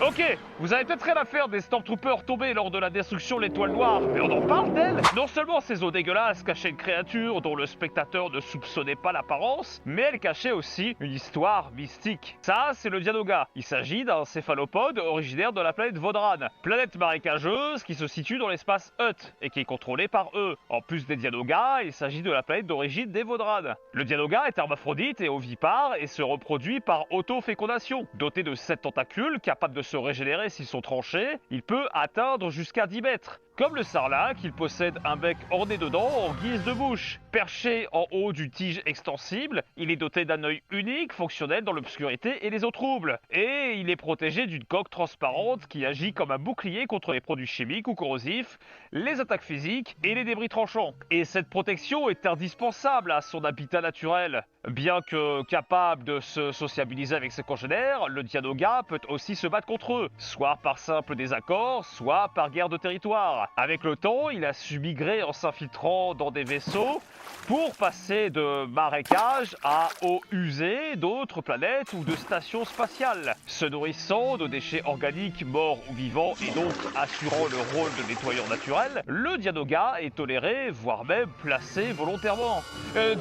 Ok, vous avez peut-être rien à faire des Stormtroopers tombés lors de la destruction de l'Étoile Noire, mais on en parle d'elle. Non seulement ces eaux dégueulasses cachaient une créature dont le spectateur ne soupçonnait pas l'apparence, mais elle cachait aussi une histoire mystique. Ça, c'est le Dianoga. Il s'agit d'un céphalopode originaire de la planète Vodran, planète marécageuse qui se situe dans l'espace Hutt et qui est contrôlée par eux. En plus des Dianogas, il s'agit de la planète d'origine des Vodran. Le Dianoga est hermaphrodite et ovipare et se reproduit par autofécondation. Doté de 7 tentacules, capable de se régénérer s'ils sont tranchés, il peut atteindre jusqu'à 10 mètres. Comme le sarlac, il possède un bec orné de dents en guise de bouche. Perché en haut d'une tige extensible, il est doté d'un œil unique, fonctionnel dans l'obscurité et les eaux troubles. Et il est protégé d'une coque transparente qui agit comme un bouclier contre les produits chimiques ou corrosifs, les attaques physiques et les débris tranchants. Et cette protection est indispensable à son habitat naturel. Bien que capable de se sociabiliser avec ses congénères, le Dianoga peut aussi se battre contre eux, soit par simple désaccord, soit par guerre de territoire. Avec le temps, il a su migrer en s'infiltrant dans des vaisseaux pour passer de marécages à eau usée d'autres planètes ou de stations spatiales, se nourrissant de déchets organiques morts ou vivants et donc assurant le rôle de nettoyeur naturel. Le Dianoga est toléré, voire même placé volontairement.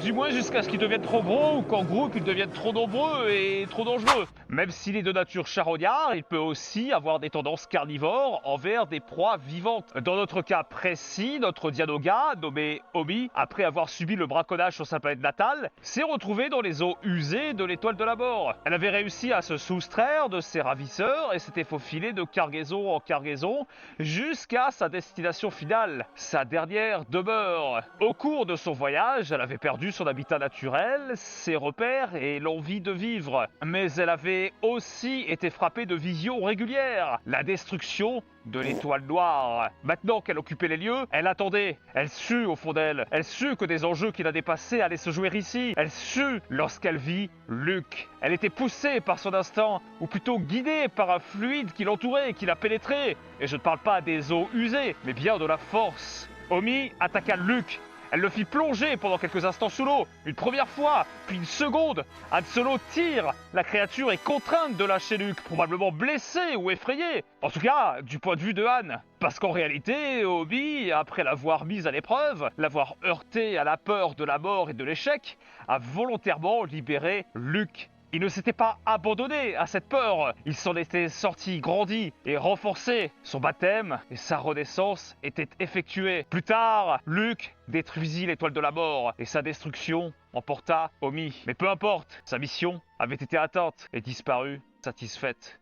Du moins jusqu'à ce qu'il devienne trop gros ou qu'en groupe ils deviennent trop nombreux et trop dangereux. Même s'il est de nature charognard, il peut aussi avoir des tendances carnivores envers des proies vivantes. Dans notre cas précis, notre Dianoga, nommé Omi, après avoir subi le braconnage sur sa planète natale, s'est retrouvée dans les eaux usées de l'étoile de la mort. Elle avait réussi à se soustraire de ses ravisseurs et s'était faufilée de cargaison en cargaison jusqu'à sa destination finale, sa dernière demeure. Au cours de son voyage, elle avait perdu son habitat naturel, ses repères et l'envie de vivre. Mais elle avait aussi été frappée de visions régulières, la destruction de l'étoile noire. Maintenant qu'elle occupait les lieux, elle attendait. Elle sut au fond d'elle. Elle sut que des enjeux qui la dépassaient allaient se jouer ici. Elle sut lorsqu'elle vit Luke. Elle était poussée par son instinct, ou plutôt guidée par un fluide qui l'entourait et qui la pénétrait. Et je ne parle pas des eaux usées, mais bien de la force. Omi attaqua Luke. Elle le fit plonger pendant quelques instants sous l'eau, une première fois, puis une seconde. Han Solo tire. La créature est contrainte de lâcher Luke, probablement blessée ou effrayée. En tout cas, du point de vue de Han. Parce qu'en réalité, Obi, après l'avoir mise à l'épreuve, l'avoir heurté à la peur de la mort et de l'échec, a volontairement libéré Luke. Il ne s'était pas abandonné à cette peur, il s'en était sorti grandi et renforcé. Son baptême et sa renaissance étaient effectués. Plus tard, Luke détruisit l'étoile de la mort et sa destruction emporta Omi. Mais peu importe, sa mission avait été atteinte et disparue, satisfaite.